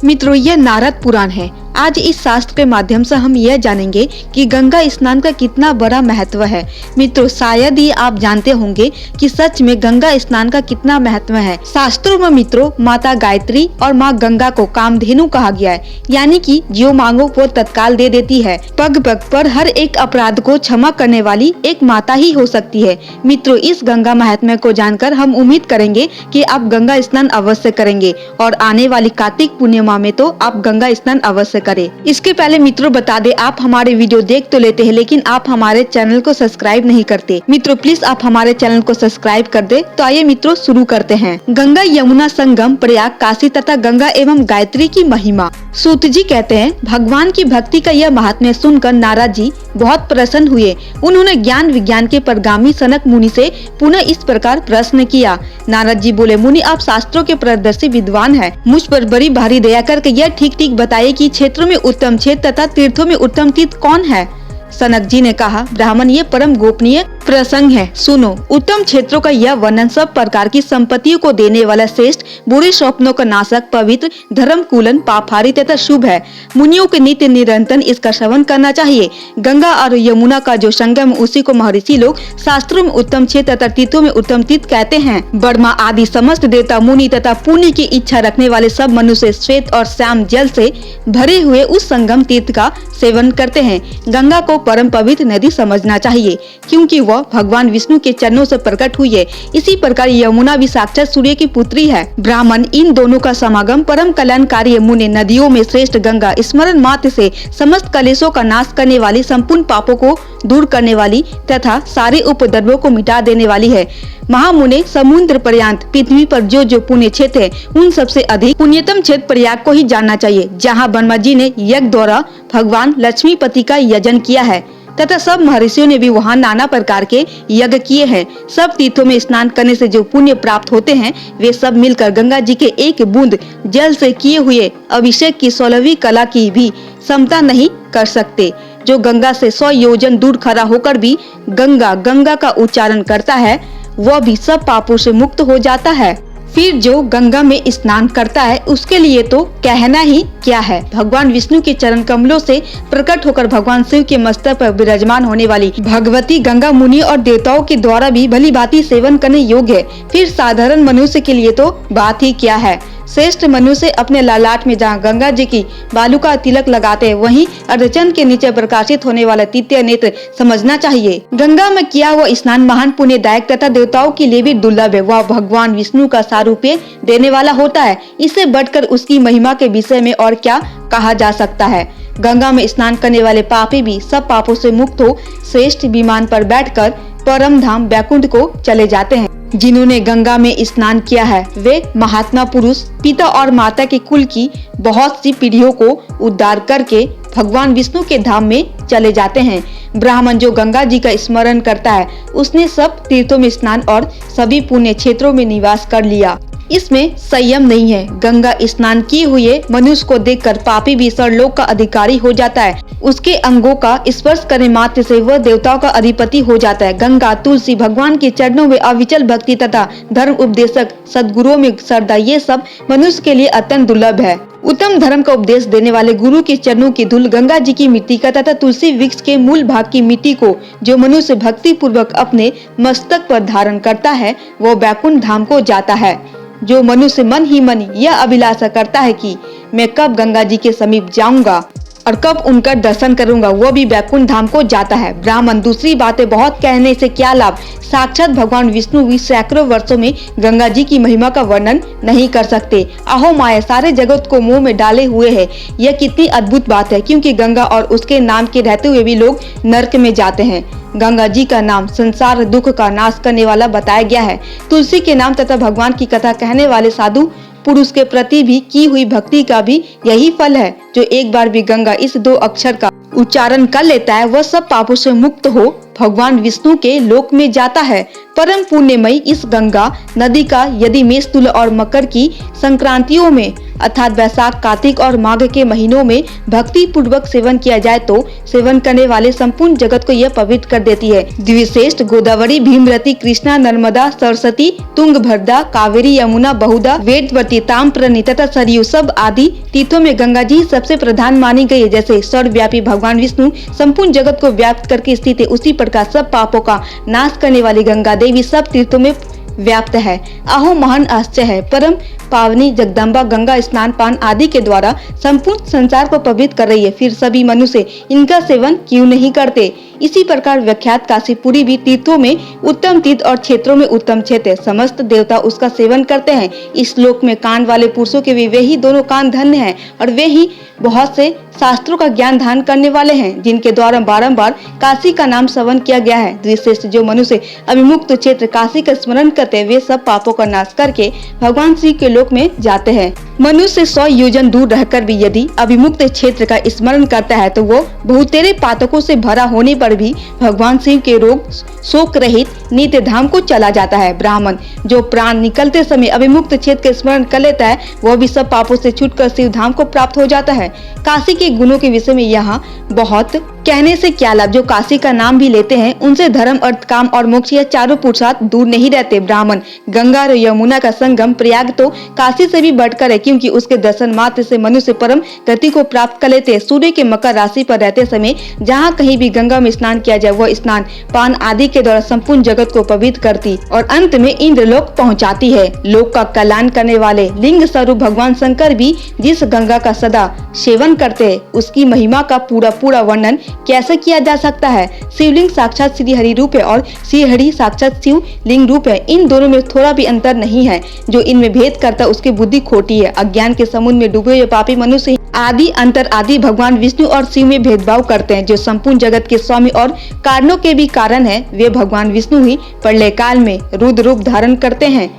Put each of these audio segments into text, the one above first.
मित्रों, यह नारद पुराण है। आज इस शास्त्र के माध्यम से हम यह जानेंगे कि गंगा स्नान का कितना बड़ा महत्व है। मित्रों, शायद ही आप जानते होंगे कि सच में गंगा स्नान का कितना महत्व है। शास्त्रों में मित्रों माता गायत्री और माँ गंगा को कामधेनु कहा गया है, यानी कि जो मांगो वो तत्काल दे देती है। पग पग पर हर एक अपराध को क्षमा करने वाली एक माता ही हो सकती है। मित्रों, इस गंगा महात्म्य को जानकर हम उम्मीद करेंगे कि आप गंगा स्नान अवश्य करेंगे और आने वाली कार्तिक पूर्णिमा में तो आप गंगा स्नान अवश्य करें। इसके पहले मित्रों बता दे, आप हमारे वीडियो देख तो लेते हैं लेकिन आप हमारे चैनल को सब्सक्राइब नहीं करते। मित्रों प्लीज आप हमारे चैनल को सब्सक्राइब कर दे। तो आइए मित्रों शुरू करते हैं। गंगा यमुना संगम प्रयाग काशी तथा गंगा एवं गायत्री की महिमा। सूत जी कहते हैं, भगवान की भक्ति का यह महात्म्य सुनकर नारद जी बहुत प्रसन्न हुए। उन्होंने ज्ञान विज्ञान के परगामी सनक मुनि से पुनः इस प्रकार प्रश्न किया। नारद जी बोले, मुनि आप शास्त्रों के पारदर्शी विद्वान हैं, मुझ पर बड़ी भारी दया करके यह ठीक ठीक बताइए कि क्षेत्रों में उत्तम क्षेत्र तथा तीर्थों में उत्तम तीर्थ कौन है। सनक जी ने कहा, ब्राह्मण ये परम गोपनीय प्रसंग है, सुनो। उत्तम क्षेत्रों का यह वर्णन सब प्रकार की संपत्तियों को देने वाला श्रेष्ठ, बुरे स्वप्नों का नाशक, पवित्र, धर्म कूलन, पापहारी तथा शुभ है। मुनियों के नित्य निरंतर इसका श्रवण करना चाहिए। गंगा और यमुना का जो संगम, उसी को महर्षि लोग शास्त्रों में उत्तम क्षेत्र तथा तीर्थों में उत्तम तीर्थ कहते हैं। ब्रह्मा आदि समस्त देवता, मुनि तथा पुण्य की इच्छा रखने वाले सब मनुष्य श्वेत और श्याम जल से भरे हुए उस संगम तीर्थ का सेवन करते हैं। गंगा को परम पवित्र नदी समझना चाहिए, क्योंकि वह भगवान विष्णु के चरणों से प्रकट हुई है। इसी प्रकार यमुना भी साक्षात सूर्य की पुत्री है। ब्राह्मण इन दोनों का समागम परम कल्याणकारी मुनि नदियों में श्रेष्ठ गंगा स्मरण मात्र से समस्त कलेशों का नाश करने वाली, संपूर्ण पापों को दूर करने वाली तथा सारे उपद्रवों को मिटा देने वाली है। महामुने समुद्र पर्यंत पृथ्वी पर जो जो पुण्य क्षेत्र है, उन सबसे अधिक पुण्यतम क्षेत्र प्रयाग को ही जानना चाहिए, जहाँ ब्रह्मा जी ने यज्ञ द्वारा भगवान लक्ष्मीपति का यजन किया है तथा सब महर्षियों ने भी वहाँ नाना प्रकार के यज्ञ किए हैं। सब तीर्थों में स्नान करने से जो पुण्य प्राप्त होते हैं, वे सब मिलकर गंगा जी के एक बूंद जल से किए हुए अभिषेक की 16वीं कला की भी क्षमता नहीं कर सकते। जो गंगा से 100 योजन दूर खड़ा होकर भी गंगा गंगा का उच्चारण करता है, वह भी सब पापों से मुक्त हो जाता है। फिर जो गंगा में स्नान करता है, उसके लिए तो कहना ही क्या है। भगवान विष्णु के चरण कमलों से प्रकट होकर भगवान शिव के मस्तक पर विराजमान होने वाली भगवती गंगा मुनि और देवताओं के द्वारा भी भली भांति सेवन करने योग्य है। फिर साधारण मनुष्य के लिए तो बात ही क्या है। श्रेष्ठ मनुष्य अपने ललाट में जहाँ गंगा जी की बालू का तिलक लगाते हैं, वहीं अर्धचंद्र के नीचे प्रकाशित होने वाला तृतीय नेत्र समझना चाहिए। गंगा में किया हुआ स्नान महान पुण्यदायक तथा देवताओं के लिए भी दुर्लभ है। वह भगवान विष्णु का सारूप्य देने वाला होता है। इससे बढ़कर उसकी महिमा के विषय में और क्या कहा जा सकता है। गंगा में स्नान करने वाले पापी भी सब पापों से मुक्त हो श्रेष्ठ विमान पर बैठकर परम धाम वैकुंठ को चले जाते हैं। जिन्होंने गंगा में स्नान किया है, वे महात्मा पुरुष पिता और माता के कुल की बहुत सी पीढ़ियों को उद्धार करके भगवान विष्णु के धाम में चले जाते हैं। ब्राह्मण जो गंगा जी का स्मरण करता है, उसने सब तीर्थों में स्नान और सभी पुण्य क्षेत्रों में निवास कर लिया। इसमें संयम नहीं है। गंगा स्नान किए हुए मनुष्य को देखकर पापी भी स्वर्गलोक का अधिकारी हो जाता है। उसके अंगों का स्पर्श करने मात्र से वह देवताओं का अधिपति हो जाता है। गंगा, तुलसी, भगवान के चरणों में अविचल भक्ति तथा धर्म उपदेशक सदगुरुओं में श्रद्धा, ये सब मनुष्य के लिए अत्यंत दुर्लभ है। उत्तम धर्म का उपदेश देने वाले गुरु के चरणों की धूल, गंगा जी की मिट्टी का तथा तुलसी वृक्ष के मूल भाग की मिट्टी को जो मनुष्य भक्ति पूर्वक अपने मस्तक पर धारण करता है, वो वैकुंठ धाम को जाता है। जो मनुष्य मन ही मन यह अभिलाषा करता है कि मैं कब गंगा जी के समीप जाऊंगा और कब उनका दर्शन करूंगा, वो भी वैकुंठ धाम को जाता है। ब्राह्मण दूसरी बातें बहुत कहने से क्या लाभ। साक्षात भगवान विष्णु भी सैकड़ों वर्षों में गंगा जी की महिमा का वर्णन नहीं कर सकते। अहो माया सारे जगत को मुंह में डाले हुए है। यह कितनी अद्भुत बात है, क्योंकि गंगा और उसके नाम के रहते हुए भी लोग नरक में जाते हैं। गंगा जी का नाम संसार दुख का नाश करने वाला बताया गया है। तुलसी के नाम तथा भगवान की कथा कहने वाले साधु पुरुष के प्रति भी की हुई भक्ति का भी यही फल है। जो एक बार भी गंगा इस 2 अक्षर का उच्चारण कर लेता है, वह सब पापों से मुक्त हो भगवान विष्णु के लोक में जाता है। परम पुण्यमयी इस गंगा नदी का यदि मेष, तुला और मकर की संक्रांतियों में अर्थात वैशाख, कार्तिक और माघ के महीनों में भक्ति पूर्वक सेवन किया जाए तो सेवन करने वाले संपूर्ण जगत को यह पवित्र कर देती है। द्विश्रेष्ठ गोदावरी, भीमरती, कृष्णा, नर्मदा, सरस्वती, तुंगभद्रा, कावेरी, यमुना, बहुधा, वेदवती, ताम्रपर्णी तथा सरयू सब आदि तीर्थों में गंगा जी सबसे प्रधान मानी गई है। जैसे सर्वव्यापी भगवान विष्णु संपूर्ण जगत को व्याप्त करके स्थित है, उसी प्रकार सब पापों का नाश करने वाली गंगा देवी सब तीर्थों में व्याप्त है। अहो महान आश्चर्य है। परम पावनी जगदम्बा गंगा स्नान पान आदि के द्वारा संपूर्ण संसार को पवित्र कर रही है, फिर सभी मनुष्य इनका सेवन क्यों नहीं करते। इसी प्रकार विख्यात काशीपुरी भी तीर्थों में उत्तम तीर्थ और क्षेत्रों में उत्तम क्षेत्र, समस्त देवता उसका सेवन करते हैं। इस श्लोक में कान वाले पुरुषों के भी वे ही दोनों कान धन्य हैं और वे ही बहुत से शास्त्रों का ज्ञान धारण करने वाले हैं, जिनके द्वारा बारंबार काशी का नाम श्रवण किया गया है। द्विश्रेष्ठ जो मनुष्य अभिमुक्त क्षेत्र काशी का स्मरण करते हैं, वे सब पापों का नाश करके भगवान श्री के लोक में जाते हैं। मनुष्य 100 योजन दूर रहकर भी यदि अभिमुक्त क्षेत्र का स्मरण करता है तो वो बहुतेरे पातकों से भरा होने पर भी भगवान शिव के रोग शोक रहित नित्य धाम को चला जाता है। ब्राह्मण जो प्राण निकलते समय अभिमुक्त क्षेत्र का स्मरण कर लेता है, वह भी सब पापों से छूटकर शिव धाम को प्राप्त हो जाता है। काशी के गुणों के विषय में यहाँ बहुत कहने से क्या लाभ। जो काशी का नाम भी लेते हैं उनसे धर्म, अर्थ, काम और मोक्ष यह चारों पुरुषार्थ दूर नहीं रहते। ब्राह्मण गंगा और यमुना का संगम प्रयाग तो काशी से भी बढ़कर है, क्योंकि उसके दर्शन मात्र से मनुष्य परम गति को प्राप्त कर लेते हैं। सूर्य के मकर राशि पर रहते समय जहाँ कहीं भी गंगा में स्नान किया जाए, वह स्नान पान आदि के द्वारा संपूर्ण जगत को पवित्र करती और अंत में इंद्रलोक पहुँचाती है। लोक का कल्याण करने वाले लिंग स्वरूप भगवान शंकर भी जिस गंगा का सदा सेवन करते हैं, उसकी महिमा का पूरा वर्णन कैसे किया जा सकता है। शिवलिंग साक्षात श्री हरि रूप है और श्री हरि साक्षात शिव लिंग रूप है। इन दोनों में थोड़ा भी अंतर नहीं है। जो इनमें भेद करता है उसकी बुद्धि खोटी है। अज्ञान के समुद्र में डूबे हुए पापी मनुष्य आदि अंतर आदि भगवान विष्णु और शिव में भेदभाव करते हैं। जो संपूर्ण जगत के स्वामी और कारणों के भी कारण है, वे भगवान विष्णु ही प्रलय काल में रुद्र रूप धारण करते हैं,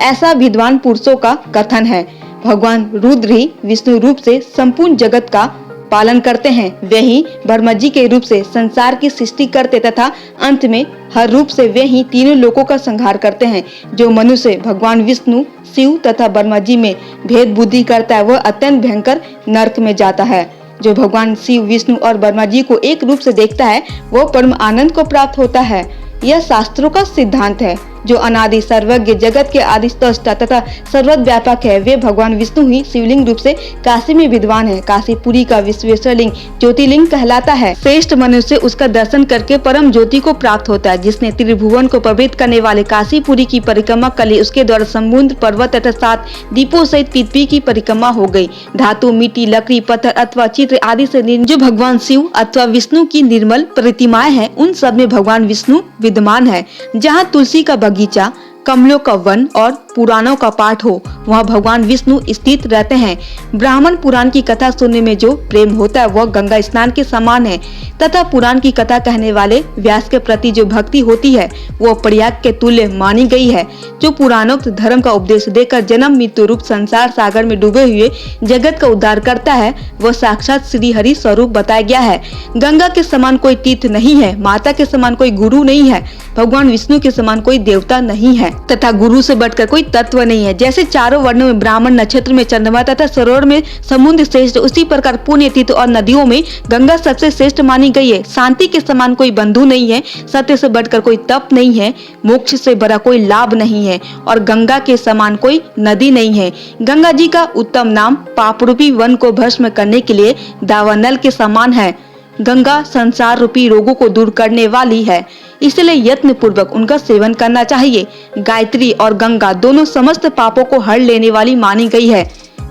ऐसा विद्वान पुरुषों का कथन है। भगवान रुद्र ही विष्णु रूप से संपूर्ण जगत का पालन करते हैं। वे ही ब्रह्मा जी के रूप से संसार की सृष्टि करते तथा अंत में हर रूप से वे ही तीनों लोकों का संहार करते हैं। जो मनुष्य भगवान विष्णु, शिव तथा ब्रह्मा जी में भेद बुद्धि करता है, वह अत्यंत भयंकर नरक में जाता है। जो भगवान शिव, विष्णु और ब्रह्मा जी को एक रूप से देखता है, वह परम आनंद को प्राप्त होता है। यह शास्त्रों का सिद्धांत है। जो अनादि सर्वज्ञ जगत के आदि स्रष्टा तथा सर्वव्यापक है, वे भगवान विष्णु ही शिवलिंग रूप से काशी में विद्वान है। काशीपुरी का विश्वेश्वर लिंग ज्योतिर्लिंग कहलाता है। श्रेष्ठ मनुष्य उसका दर्शन करके परम ज्योति को प्राप्त होता है। जिसने त्रिभुवन को पवित्र करने वाले काशीपुरी की परिक्रमा कर ली, उसके द्वारा समुद्र, पर्वत तथा 7 दीपों सहित पृथ्वी की परिक्रमा हो गई। धातु, मिट्टी, लकड़ी, पत्थर अथवा चित्र आदि से जो भगवान शिव अथवा विष्णु की निर्मल प्रतिमाएं हैं, उन सब में भगवान विष्णु विद्यमान है। जहाँ तुलसी का बगीचा, कमलों का वन और पुराणों का पाठ हो, वहाँ भगवान विष्णु स्थित रहते हैं। ब्राह्मण पुराण की कथा सुनने में जो प्रेम होता है, वह गंगा स्नान के समान है तथा पुराण की कथा कहने वाले व्यास के प्रति जो भक्ति होती है, वह प्रयाग के तुल्य मानी गई है। जो पुराणोक्त धर्म का उपदेश देकर जन्म मृत्यु रूप संसार सागर में डूबे हुए जगत का उद्धार करता है, वह साक्षात श्री हरि स्वरूप बताया गया है। गंगा के समान कोई तीर्थ नहीं है, माता के समान कोई गुरु नहीं है, भगवान विष्णु के समान कोई देवता नहीं है तथा गुरु से बढ़कर कोई तत्व नहीं है। जैसे चारों वर्णों में ब्राह्मण, नक्षत्र में चंद्रमा तथा सरोवर में समुद्र श्रेष्ठ, उसी प्रकार पुण्य तीर्थ और नदियों में गंगा सबसे श्रेष्ठ मानी गई है। शांति के समान कोई बंधु नहीं है, सत्य से बढ़कर कोई तप नहीं है, मोक्ष से बड़ा कोई लाभ नहीं है और गंगा के समान कोई नदी नहीं है। गंगा जी का उत्तम नाम पाप रूपी वन को भस्म करने के लिए दावानल के समान है। गंगा संसार रूपी रोगों को दूर करने वाली है, इसलिए यत्न पूर्वक उनका सेवन करना चाहिए। गायत्री और गंगा दोनों समस्त पापों को हर लेने वाली मानी गई है।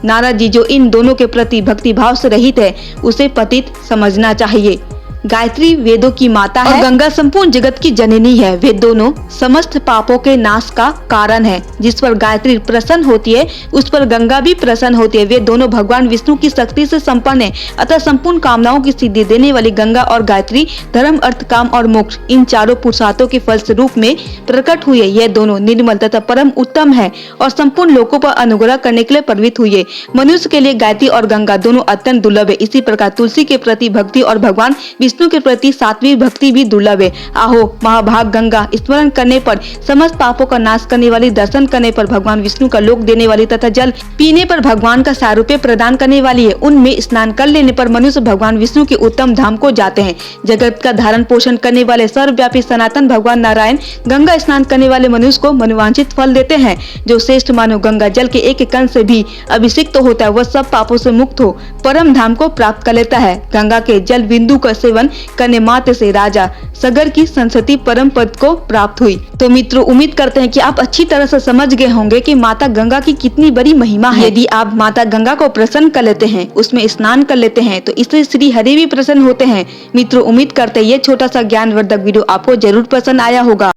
नारद जी जो इन दोनों के प्रति भक्ति भाव से रहित है, उसे पतित समझना चाहिए। गायत्री वेदों की माता है और गंगा संपूर्ण जगत की जननी है। वे दोनों समस्त पापों के नाश का कारण है। जिस पर गायत्री प्रसन्न होती है, उस पर गंगा भी प्रसन्न होती है। वे दोनों भगवान विष्णु की शक्ति से संपन्न है, अतः संपूर्ण कामनाओं की सिद्धि देने वाली गंगा और गायत्री धर्म, अर्थ, काम और मोक्ष इन चारों पुरुषार्थों के फल स्वरूप में प्रकट हुई है। यह दोनों निर्मल तथा परम उत्तम है और संपूर्ण लोकों पर अनुग्रह करने के लिए प्रवृत्त हुई है। मनुष्य के लिए गायत्री और गंगा दोनों अत्यंत दुर्लभ है। इसी प्रकार तुलसी के प्रति भक्ति और भगवान विष्णु के प्रति सात्विक भक्ति भी दुर्लभ है। आहो महाभाग गंगा स्मरण करने पर समस्त पापों का नाश करने वाली, दर्शन करने पर भगवान विष्णु का लोक देने वाली तथा जल पीने पर भगवान का सारूप्य प्रदान करने वाली है। उनमें स्नान कर लेने पर मनुष्य भगवान विष्णु के उत्तम धाम को जाते हैं। जगत का धारण पोषण करने वाले सर्वव्यापी सनातन भगवान नारायण गंगा स्नान करने वाले मनुष्य को मनोवांछित फल देते हैं। जो श्रेष्ठ मानव गंगा जल के एक कण से भी अभिषिक्त होता है, वह सब पापों से मुक्त हो परम धाम को प्राप्त कर लेता है। गंगा के जल बिंदु का सेवन करने मात्र से राजा सगर की संस्कृति परम पद को प्राप्त हुई। तो मित्रों, उम्मीद करते हैं कि आप अच्छी तरह से समझ गए होंगे कि माता गंगा की कितनी बड़ी महिमा है। यदि आप माता गंगा को प्रसन्न कर लेते हैं, उसमें स्नान कर लेते हैं, तो इससे श्री हरि भी प्रसन्न होते हैं। मित्रों, उम्मीद करते हैं ये छोटा सा ज्ञानवर्धक वीडियो आपको जरूर पसंद आया होगा।